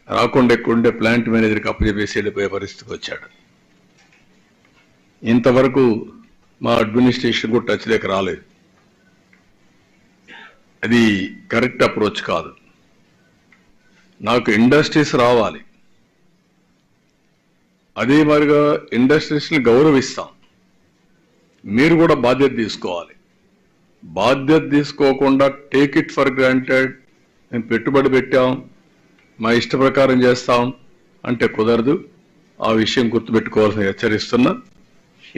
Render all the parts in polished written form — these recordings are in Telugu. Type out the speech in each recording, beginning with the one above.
రాకుండా ఎక్కడుండే ప్లాంట్ మేనేజర్కి అప్పచెప్పేసి వెళ్ళిపోయే పరిస్థితికి వచ్చాడు. ఇంతవరకు మా అడ్మినిస్ట్రేషన్ కూడా టచ్ లేక రాలేదు. అది కరెక్ట్ అప్రోచ్ కాదు. నాకు ఇండస్ట్రీస్ రావాలి, అదే మరిగా ఇండస్ట్రీస్ని గౌరవిస్తాం. మీరు కూడా బాధ్యత తీసుకోవాలి. బాధ్యత తీసుకోకుండా టేక్ ఇట్ ఫర్ గ్రాంటెడ్, మేము పెట్టుబడి పెట్టాం, మా ఇష్ట ప్రకారం చేస్తాం అంటే కుదరదు. ఆ విషయం గుర్తుపెట్టుకోవాల్సిన హెచ్చరిస్తున్నా.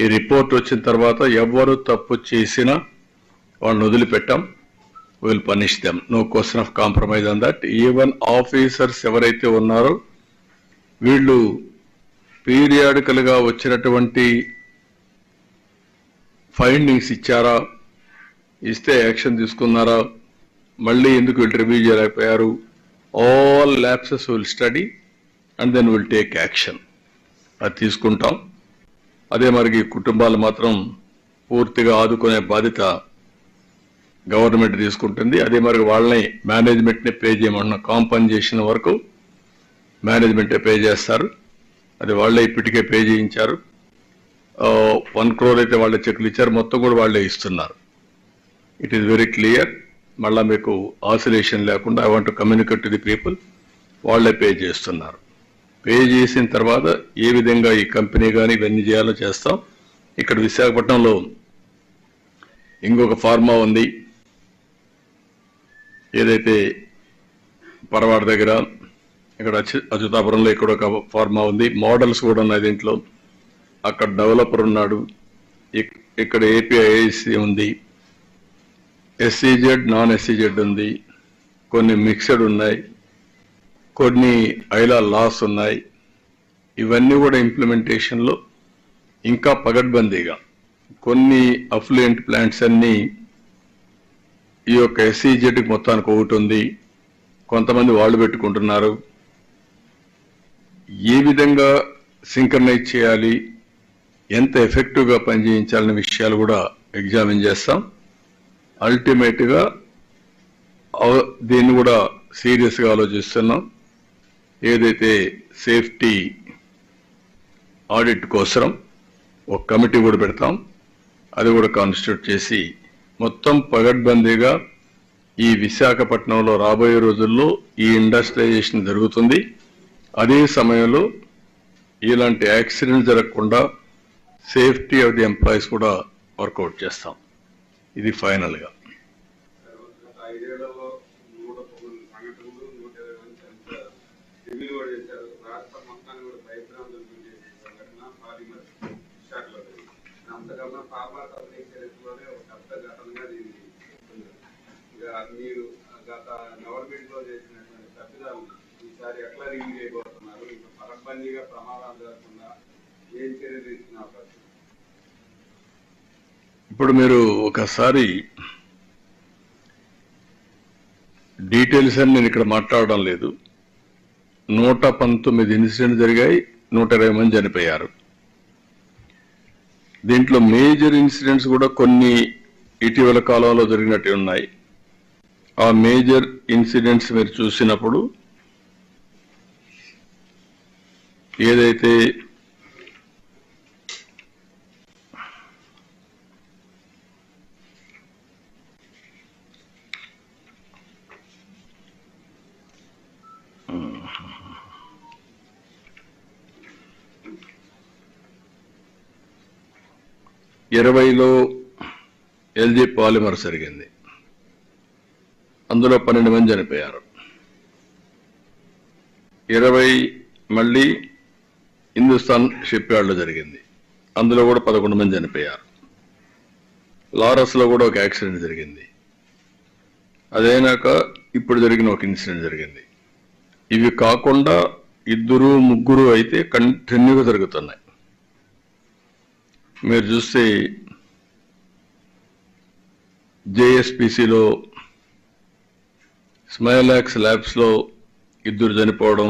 ఈ రిపోర్ట్ వచ్చిన తర్వాత ఎవరు తప్పు చేసినా వాళ్ళని వదిలిపెట్టాం. Will punish them, no question of compromise on that. Even officers ఎవరైతే ఉన్నారో వీళ్ళు పీరియాడికల్ గా వచ్చినటువంటి ఫైండింగ్స్ ఇచ్చారా, ఇస్తే యాక్షన్ తీసుకున్నారా, మళ్ళీ ఎందుకు వీళ్ళు రివ్యూ చేయలేకపోయారు, all lapses will study and then will take action. అది తీసుకుంటాం. అదే మరి కుటుంబాలు మాత్రం పూర్తిగా ఆదుకునే బాధ్యత గవర్నమెంట్ తీసుకుంటుంది. అదే మరి వాళ్ళని మేనేజ్మెంట్ని పే చేయమన్న కాంపన్సేషన్ వరకు మేనేజ్మెంటే పే చేస్తారు. అది వాళ్ళే ఇప్పటికే పే చేయించారు. 1 crore అయితే వాళ్ళే చెక్లు ఇచ్చారు, మొత్తం కూడా వాళ్ళే ఇస్తున్నారు. It is very clear. మళ్ళా మీకు ఆసిలేషన్ లేకుండా I want to communicate to the people, వాళ్ళే పే చేస్తున్నారు. పే చేసిన తర్వాత ఏ విధంగా ఈ కంపెనీ కానీ ఇవన్నీ చేయాలో చేస్తాం. ఇక్కడ విశాఖపట్నంలో ఇంకొక ఫార్మా ఉంది, ఏదైతే పరవాడ దగ్గర, ఇక్కడ అచ్యుతాపురంలో ఇక్కడ ఒక ఫార్మా ఉంది. మోడల్స్ కూడా ఉన్నాయి దీంట్లో. అక్కడ డెవలపర్ ఉన్నాడు. ఇక్కడ ఏపీఐసి ఉంది, ఎస్సీజెడ్ నాన్ ఎస్సీజెడ్ ఉంది, కొన్ని మిక్స్డ్ ఉన్నాయి, కొన్ని ఐలా లాస్ ఉన్నాయి. ఇవన్నీ కూడా ఇంప్లిమెంటేషన్లో ఇంకా పగడ్బందీగా కొన్ని అఫ్లూయెంట్ ప్లాంట్స్ అన్నీ ఈ యొక్క ఎస్సీజెడ్కి మొత్తానికి ఒకటి ఉంది, కొంతమంది వాళ్ళు పెట్టుకుంటున్నారు. ఏ విధంగా సింక్రనైజ్ చేయాలి, ఎంత ఎఫెక్టివ్గా పనిచేయించాలనే విషయాలు కూడా ఎగ్జామిన్ చేస్తాం. అల్టిమేట్గా దీన్ని కూడా సీరియస్గా ఆలోచిస్తున్నాం. ఏదైతే సేఫ్టీ ఆడిట్ కోసం ఒక కమిటీ కూడా పెడతాం, అది కూడా కాన్స్టిట్యూట్ చేసి మొత్తం పగడ్బందీగా ఈ విశాఖపట్నంలో రాబోయే రోజుల్లో ఈ ఇండస్ట్రియలైజేషన్ జరుగుతుంది. అదే సమయంలో ఇలాంటి యాక్సిడెంట్ జరగకుండా సేఫ్టీ ఆఫ్ ది ఎంప్లాయీస్ కూడా వర్కౌట్ చేస్తాం. ఇది ఫైనల్గా. మీరు గత గవర్నమెంట్ లో చేసినటువంటి తప్పిదాలు ఈసారి ఎట్లా రివ్యూ చేయబోతున్నారు? ఇంకా పరబందీగా ప్రమాదాలు జరగకుండా ఏం చర్యలు తీసుకునే అవకాశం? ఇప్పుడు మీరు ఒకసారి డీటెయిల్స్ అని నేను ఇక్కడ మాట్లాడడం లేదు. 119 ఇన్సిడెంట్ జరిగాయి, 120 మంది చనిపోయారు. దీంట్లో మేజర్ ఇన్సిడెంట్స్ కూడా కొన్ని ఇటీవల కాలంలో జరిగినట్టు ఉన్నాయి. ఆ మేజర్ ఇన్సిడెంట్స్ మీరు చూసినప్పుడు ఏదైతే ఇరవైలో ఎల్జీ పాలిమర్ జరిగింది, అందులో 12 మంది చనిపోయారు. 20 మళ్ళీ హిందుస్థాన్ షిప్ యార్డ్లో జరిగింది, అందులో కూడా 11 మంది చనిపోయారు. లారస్లో కూడా ఒక యాక్సిడెంట్ జరిగింది. అదైనాక ఇప్పుడు జరిగిన ఒక ఇన్సిడెంట్ జరిగింది. ఇవి కాకుండా 2, 3 అయితే కంటిన్యూగా జరుగుతున్నాయి. మీరు చూస్తే జేఎస్పీసీలో స్మైలాక్స్ ల్యాబ్స్లో 2 చనిపోవడం,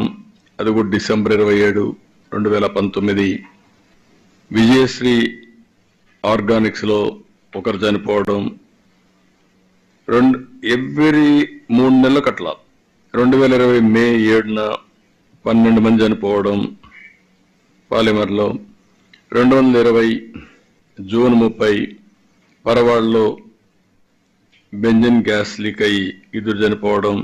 అది కూడా డిసెంబర్ 27, 2019. విజయశ్రీ ఆర్గానిక్స్లో 1 చనిపోవడం, ఎవ్రీ 3 నెలలకు అట్లా 2020 మే 7న 12 మంది చనిపోవడం పాలిమర్లో. 2020 జూన్ 30 పరవాడలో బెంజిన్ గ్యాస్ లీక్ అయ్యి 2 చనిపోవడం.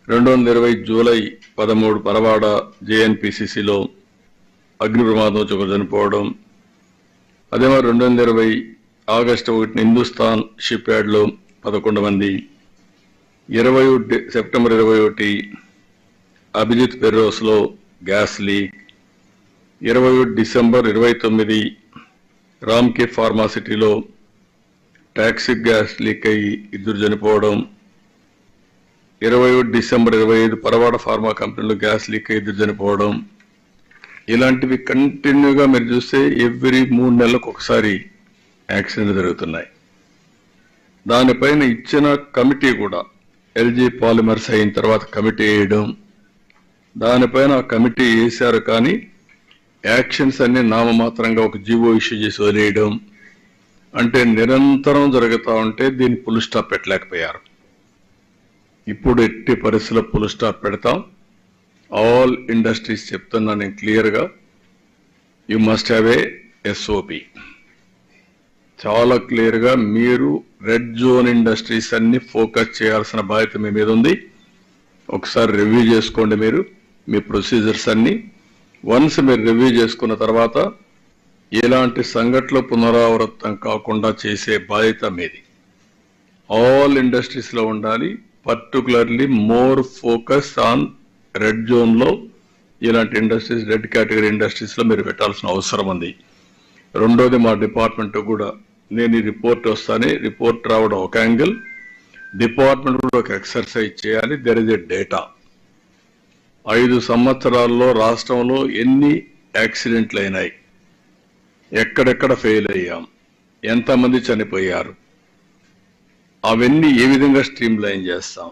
2020 జూలై 13 పరవాడ జేఎన్పిసిసిలో అగ్ని ప్రమాదం వచ్చి 1 చనిపోవడం. అదే మరి 2020 ఆగస్టు 1 హిందుస్థాన్ షిప్ యార్డ్లో 11 మంది. 21 సెప్టెంబర్ 21 అభిజిత్ పెర్రోస్లో గ్యాస్ లీక్. 21 డిసెంబర్ 29 రామ్కే ఫార్మాసిటీలో టాక్సిక్ గ్యాస్ లీక్ అయ్యి 2 చనిపోవడం. 21 డిసెంబర్ 25 పరవాడ ఫార్మా కంపెనీలో గ్యాస్ లీక్ అయ్యి 2 చనిపోవడం. ఇలాంటివి కంటిన్యూగా మీరు చూస్తే ఎవ్రీ 3 నెలలకు ఒకసారి యాక్సిడెంట్ జరుగుతున్నాయి. దానిపైన ఇచ్చిన కమిటీ కూడా ఎల్జీ పాలిమర్స్ అయిన తర్వాత కమిటీ వేయడం, దానిపైన ఆ కమిటీ వేశారు కానీ యాక్షన్స్ అన్ని నామమాత్రంగా ఒక జీవో ఇష్యూ చేసి వదిలేయడం, అంటే నిరంతరం జరుగుతూ ఉంటే దీన్ని ఫుల్ స్టాప్ పెట్టలేకపోయారు. ఇప్పుడు ఎట్టి పరిస్థితుల్లో ఫుల్ స్టాప్ పెడతాం. ఆల్ ఇండస్ట్రీస్ చెప్తున్నా నేను క్లియర్గా, you must have a SOP. చాలా క్లియర్గా మీరు రెడ్ జోన్ ఇండస్ట్రీస్ అన్ని ఫోకస్ చేయాల్సిన బాధ్యత మీ మీద ఉంది. ఒకసారి రివ్యూ చేసుకోండి మీరు మీ ప్రొసీజర్స్ అన్ని. వన్స్ మీరు రివ్యూ చేసుకున్న తర్వాత ఎలాంటి సంఘటనలు పునరావృతం కాకుండా చేసే బాధ్యత మీది. ఆల్ ఇండస్ట్రీస్లో ఉండాలి. Particularly more focus on red జోన్లో ఇలాంటి ఇండస్ట్రీస్, రెడ్ కేటగిరీ ఇండస్ట్రీస్లో మీరు పెట్టాల్సిన అవసరం ఉంది. రెండోది మా డిపార్ట్మెంట్ కూడా నేను ఈ రిపోర్ట్ వస్తానే, రిపోర్ట్ రావడం ఒక యాంగిల్, డిపార్ట్మెంట్ కూడా ఒక ఎక్సర్సైజ్ చేయాలి. There is a data. 5 సంవత్సరాల్లో రాష్ట్రంలో ఎన్ని యాక్సిడెంట్లు అయినాయి, ఎక్కడెక్కడ ఫెయిల్ అయ్యాం, ఎంతమంది చనిపోయారు, అవన్నీ ఏ విధంగా స్ట్రీమ్ లైన్ చేస్తాం,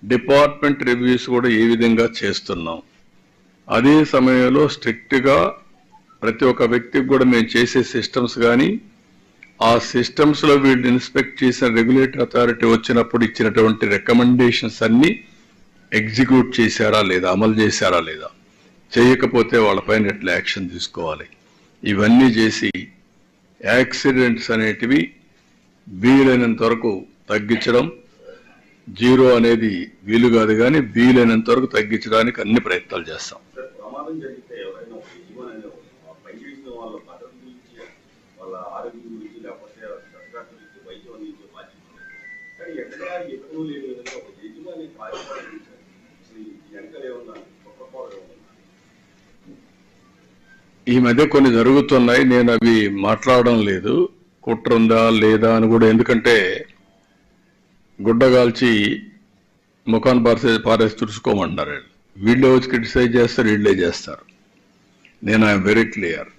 డిపార్ట్మెంట్ రివ్యూస్ కూడా ఏ విధంగా చేస్తున్నాం. అదే సమయంలో స్ట్రిక్ట్గా ప్రతి ఒక్క వ్యక్తికి కూడా మేము చేసే సిస్టమ్స్ కానీ ఆ సిస్టమ్స్లో వీళ్ళు ఇన్స్పెక్ట్ చేసిన రెగ్యులేటరీ అథారిటీ వచ్చినప్పుడు ఇచ్చినటువంటి రికమెండేషన్స్ అన్ని ఎగ్జిక్యూట్ చేశారా లేదా, అమలు చేశారా లేదా, చేయకపోతే వాళ్ళపైన ఎట్లా యాక్షన్ తీసుకోవాలి, ఇవన్నీ చేసి యాక్సిడెంట్స్ అనేటివి వీలైనంత వరకు తగ్గించడం. జీరో అనేది వీలు కాదు కానీ వీలైనంత వరకు తగ్గించడానికి అన్ని ప్రయత్నాలు చేస్తాం. ఈ మధ్య కొన్ని జరుగుతున్నాయి, నేను అవి మాట్లాడడం లేదు. కుట్ర ఉందా లేదా అని కూడా, ఎందుకంటే గుడ్డగాల్చి ముఖాన్ పారేసి తుడుచుకోమంటున్నారు. వీళ్ళే వచ్చి క్రిటిసైజ్ చేస్తారు, వీళ్ళే చేస్తారు. నేను ఐఎమ్ వెరీ క్లియర్.